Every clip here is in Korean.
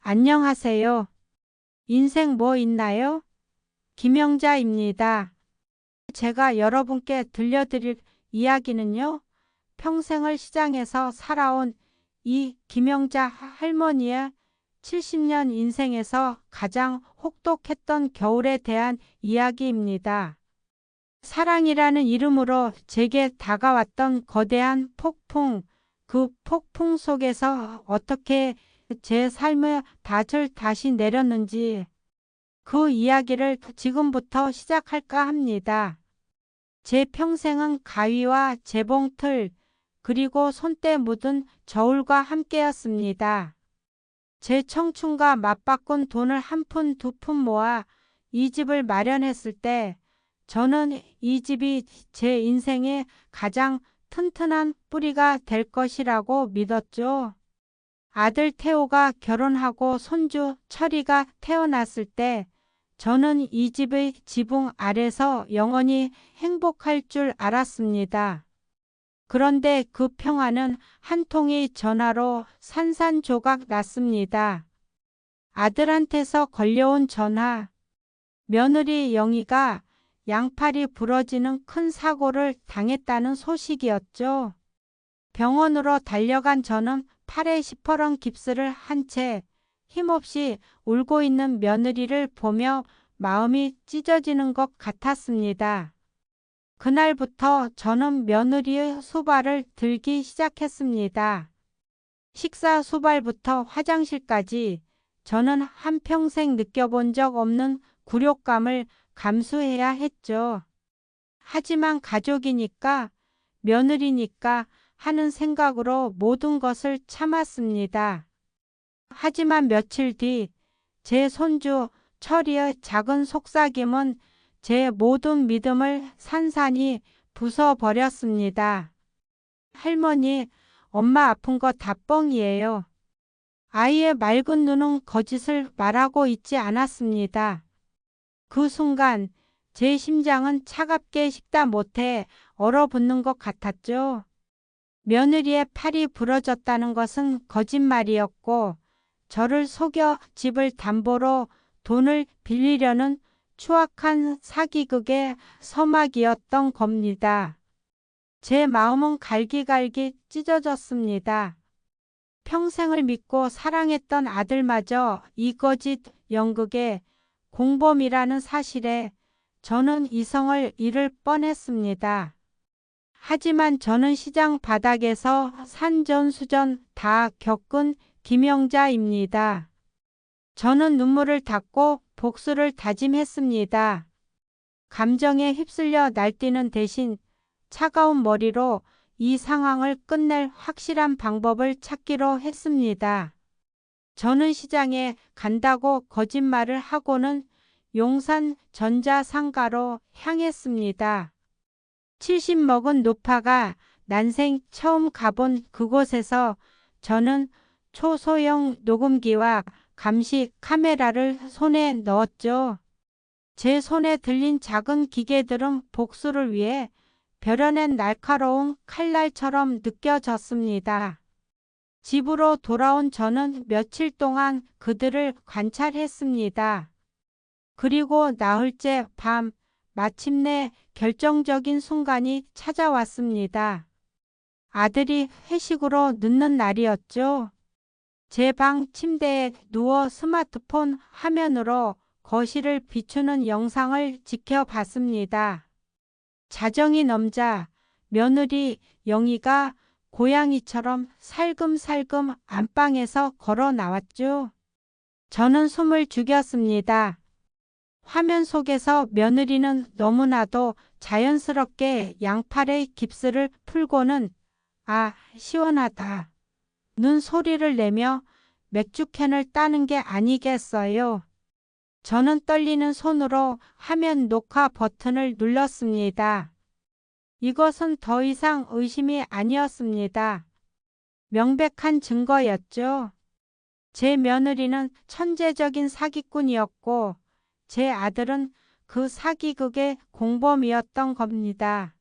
안녕하세요. 인생 뭐 있나요? 김영자입니다. 제가 여러분께 들려드릴 이야기는요, 평생을 시장에서 살아온 이 김영자 할머니의 70년 인생에서 가장 혹독했던 겨울에 대한 이야기입니다. 사랑이라는 이름으로 제게 다가왔던 거대한 폭풍, 그 폭풍 속에서 어떻게 제 삶의 닻을 다시 내렸는지 그 이야기를 지금부터 시작할까 합니다. 제 평생은 가위와 재봉틀 그리고 손때 묻은 저울과 함께였습니다. 제 청춘과 맞바꾼 돈을 한 푼 두 푼 모아 이 집을 마련했을 때 저는 이 집이 제 인생의 가장 튼튼한 뿌리가 될 것이라고 믿었죠. 아들 태호가 결혼하고 손주 철이가 태어났을 때 저는 이 집의 지붕 아래서 영원히 행복할 줄 알았습니다. 그런데 그 평화는 한 통의 전화로 산산조각 났습니다. 아들한테서 걸려온 전화. 며느리 영희가 양팔이 부러지는 큰 사고를 당했다는 소식이었죠. 병원으로 달려간 저는 팔에 시퍼런 깁스를 한 채 힘없이 울고 있는 며느리를 보며 마음이 찢어지는 것 같았습니다. 그날부터 저는 며느리의 수발을 들기 시작했습니다. 식사 수발부터 화장실까지 저는 한평생 느껴본 적 없는 굴욕감을 감수해야 했죠. 하지만 가족이니까, 며느리니까 하는 생각으로 모든 것을 참았습니다. 하지만 며칠 뒤 제 손주 철이의 작은 속삭임은 제 모든 믿음을 산산이 부숴버렸습니다. 할머니, 엄마 아픈 거 다 뻥이에요. 아이의 맑은 눈은 거짓을 말하고 있지 않았습니다. 그 순간 제 심장은 차갑게 식다 못해 얼어붙는 것 같았죠. 며느리의 팔이 부러졌다는 것은 거짓말이었고 저를 속여 집을 담보로 돈을 빌리려는 추악한 사기극의 서막이었던 겁니다. 제 마음은 갈기갈기 찢어졌습니다. 평생을 믿고 사랑했던 아들마저 이 거짓 연극의 공범이라는 사실에 저는 이성을 잃을 뻔했습니다. 하지만 저는 시장 바닥에서 산전수전 다 겪은 김영자입니다. 저는 눈물을 닦고 복수를 다짐했습니다. 감정에 휩쓸려 날뛰는 대신 차가운 머리로 이 상황을 끝낼 확실한 방법을 찾기로 했습니다. 저는 시장에 간다고 거짓말을 하고는 용산 전자상가로 향했습니다. 70 먹은 노파가 난생 처음 가본 그곳에서 저는 초소형 녹음기와 감시 카메라를 손에 넣었죠. 제 손에 들린 작은 기계들은 복수를 위해 벼려낸 날카로운 칼날처럼 느껴졌습니다. 집으로 돌아온 저는 며칠 동안 그들을 관찰했습니다. 그리고 나흘째 밤 마침내 결정적인 순간이 찾아왔습니다. 아들이 회식으로 늦는 날이었죠. 제 방 침대에 누워 스마트폰 화면으로 거실을 비추는 영상을 지켜봤습니다. 자정이 넘자 며느리 영희가 고양이처럼 살금살금 안방에서 걸어 나왔죠. 저는 숨을 죽였습니다. 화면 속에서 며느리는 너무나도 자연스럽게 양팔의 깁스를 풀고는 아, 시원하다. 는 소리를 내며 맥주캔을 따는 게 아니겠어요. 저는 떨리는 손으로 화면 녹화 버튼을 눌렀습니다. 이것은 더 이상 의심이 아니었습니다. 명백한 증거였죠. 제 며느리는 천재적인 사기꾼이었고 제 아들은 그 사기극의 공범이었던 겁니다.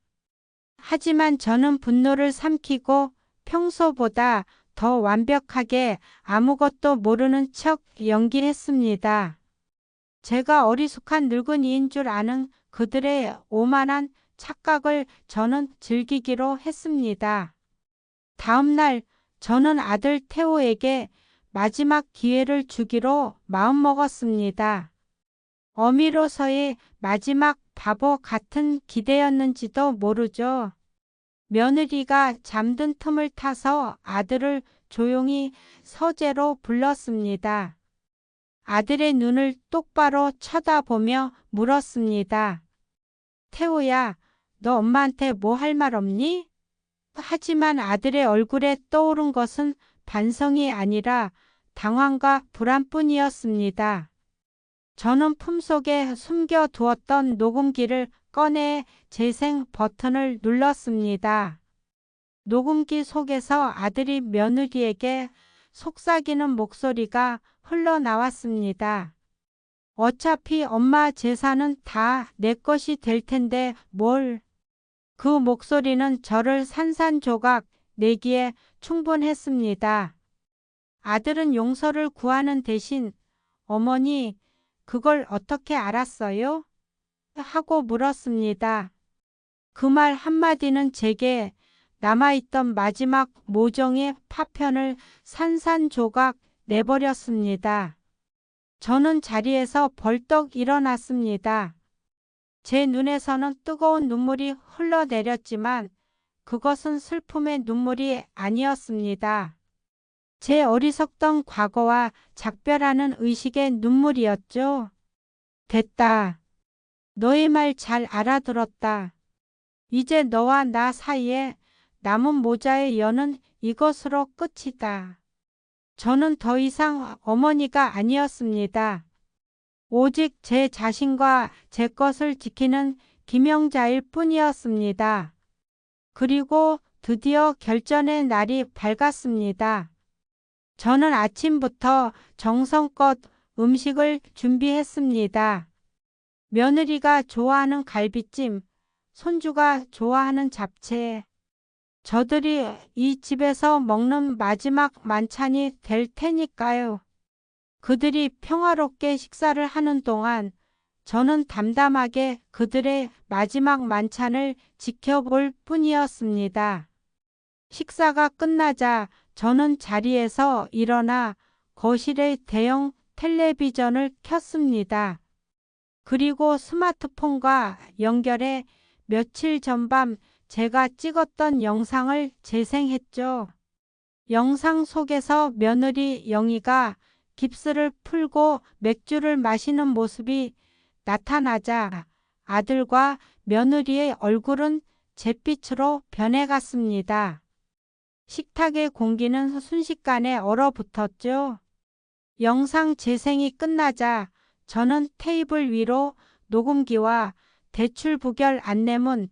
하지만 저는 분노를 삼키고 평소보다 더 완벽하게 아무것도 모르는 척 연기했습니다. 제가 어리숙한 늙은이인 줄 아는 그들의 오만한 착각을 저는 즐기기로 했습니다. 다음 날 저는 아들 태호에게 마지막 기회를 주기로 마음먹었습니다. 어미로서의 마지막 바보 같은 기대였는지도 모르죠. 며느리가 잠든 틈을 타서 아들을 조용히 서재로 불렀습니다. 아들의 눈을 똑바로 쳐다보며 물었습니다. 태호야, 너 엄마한테 뭐 할 말 없니? 하지만 아들의 얼굴에 떠오른 것은 반성이 아니라 당황과 불안뿐이었습니다. 저는 품속에 숨겨두었던 녹음기를 꺼내 재생 버튼을 눌렀습니다. 녹음기 속에서 아들이 며느리에게 속삭이는 목소리가 흘러나왔습니다. 어차피 엄마 재산은 다 내 것이 될 텐데 뭘. 그 목소리는 저를 산산조각 내기에 충분했습니다. 아들은 용서를 구하는 대신 어머니, 그걸 어떻게 알았어요? 하고 물었습니다. 그 말 한마디는 제게 남아있던 마지막 모종의 파편을 산산조각 내버렸습니다. 저는 자리에서 벌떡 일어났습니다. 제 눈에서는 뜨거운 눈물이 흘러내렸지만 그것은 슬픔의 눈물이 아니었습니다. 제 어리석던 과거와 작별하는 의식의 눈물이었죠. 됐다. 너의 말 잘 알아들었다. 이제 너와 나 사이에 남은 모자의 연은 이것으로 끝이다. 저는 더 이상 어머니가 아니었습니다. 오직 제 자신과 제 것을 지키는 김영자일 뿐이었습니다. 그리고 드디어 결전의 날이 밝았습니다. 저는 아침부터 정성껏 음식을 준비했습니다. 며느리가 좋아하는 갈비찜, 손주가 좋아하는 잡채. 저들이 이 집에서 먹는 마지막 만찬이 될 테니까요. 그들이 평화롭게 식사를 하는 동안 저는 담담하게 그들의 마지막 만찬을 지켜볼 뿐이었습니다. 식사가 끝나자 저는 자리에서 일어나 거실의 대형 텔레비전을 켰습니다. 그리고 스마트폰과 연결해 며칠 전밤 제가 찍었던 영상을 재생했죠. 영상 속에서 며느리 영희가 깁스를 풀고 맥주를 마시는 모습이 나타나자 아들과 며느리의 얼굴은 잿빛으로 변해갔습니다. 식탁의 공기는 순식간에 얼어붙었죠. 영상 재생이 끝나자 저는 테이블 위로 녹음기와 대출 부결 안내문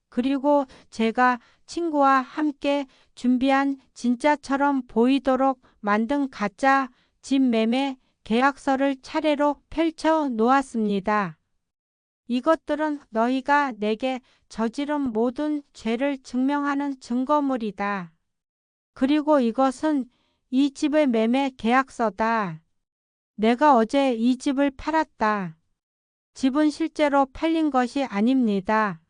그리고 제가 친구와 함께 준비한 진짜처럼 보이도록 만든 가짜 집 매매 계약서를 차례로 펼쳐 놓았습니다. 이것들은 너희가 내게 저지른 모든 죄를 증명하는 증거물이다. 그리고 이것은 이 집의 매매 계약서다. 내가 어제 이 집을 팔았다. 집은 실제로 팔린 것이 아닙니다.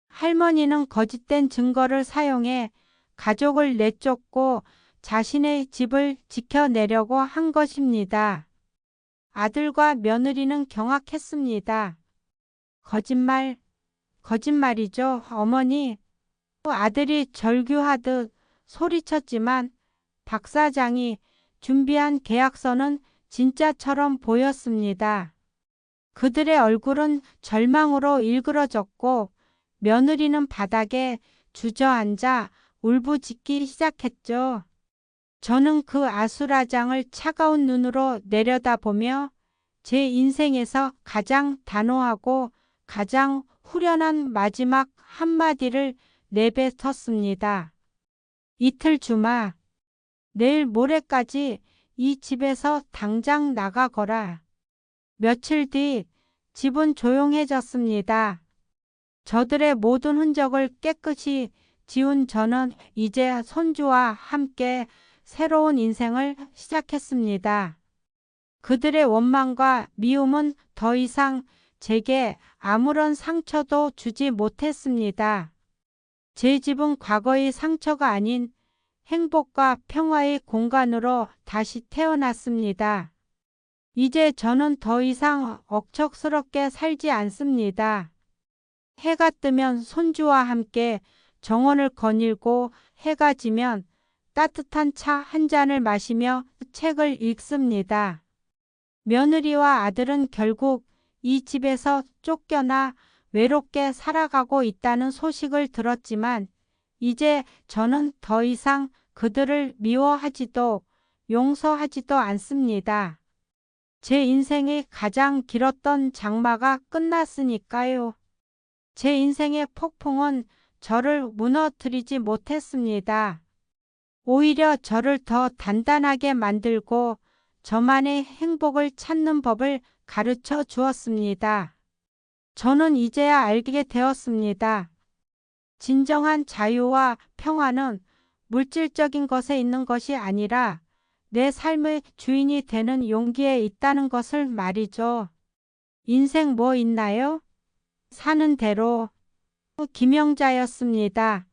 할머니는 거짓된 증거를 사용해 가족을 내쫓고 자신의 집을 지켜내려고 한 것입니다. 아들과 며느리는 경악했습니다. 거짓말, 거짓말이죠, 어머니. 아들이 절규하듯 소리쳤지만 박 사장이 준비한 계약서는 진짜처럼 보였습니다. 그들의 얼굴은 절망으로 일그러졌고 며느리는 바닥에 주저앉아 울부짖기 시작했죠. 저는 그 아수라장을 차가운 눈으로 내려다보며 제 인생에서 가장 단호하고 가장 후련한 마지막 한마디를 내뱉었습니다. 이틀 주마. 내일 모레까지 이 집에서 당장 나가거라. 며칠 뒤 집은 조용해졌습니다. 저들의 모든 흔적을 깨끗이 지운 저는 이제 손주와 함께 새로운 인생을 시작했습니다. 그들의 원망과 미움은 더 이상 제게 아무런 상처도 주지 못했습니다. 제 집은 과거의 상처가 아닌 행복과 평화의 공간으로 다시 태어났습니다. 이제 저는 더 이상 억척스럽게 살지 않습니다. 해가 뜨면 손주와 함께 정원을 거닐고 해가 지면 따뜻한 차 한 잔을 마시며 책을 읽습니다. 며느리와 아들은 결국 이 집에서 쫓겨나 외롭게 살아가고 있다는 소식을 들었지만 이제 저는 더 이상 그들을 미워하지도 용서하지도 않습니다. 제 인생의 가장 길었던 장마가 끝났으니까요. 제 인생의 폭풍은 저를 무너뜨리지 못했습니다. 오히려 저를 더 단단하게 만들고 저만의 행복을 찾는 법을 가르쳐 주었습니다. 저는 이제야 알게 되었습니다. 진정한 자유와 평화는 물질적인 것에 있는 것이 아니라 내 삶의 주인이 되는 용기에 있다는 것을 말이죠. 인생 뭐 있나요? 사는 대로. 김영자였습니다.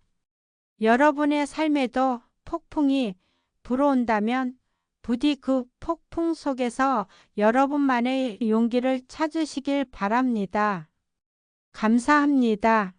여러분의 삶에도 폭풍이 불어온다면 부디 그 폭풍 속에서 여러분만의 용기를 찾으시길 바랍니다. 감사합니다.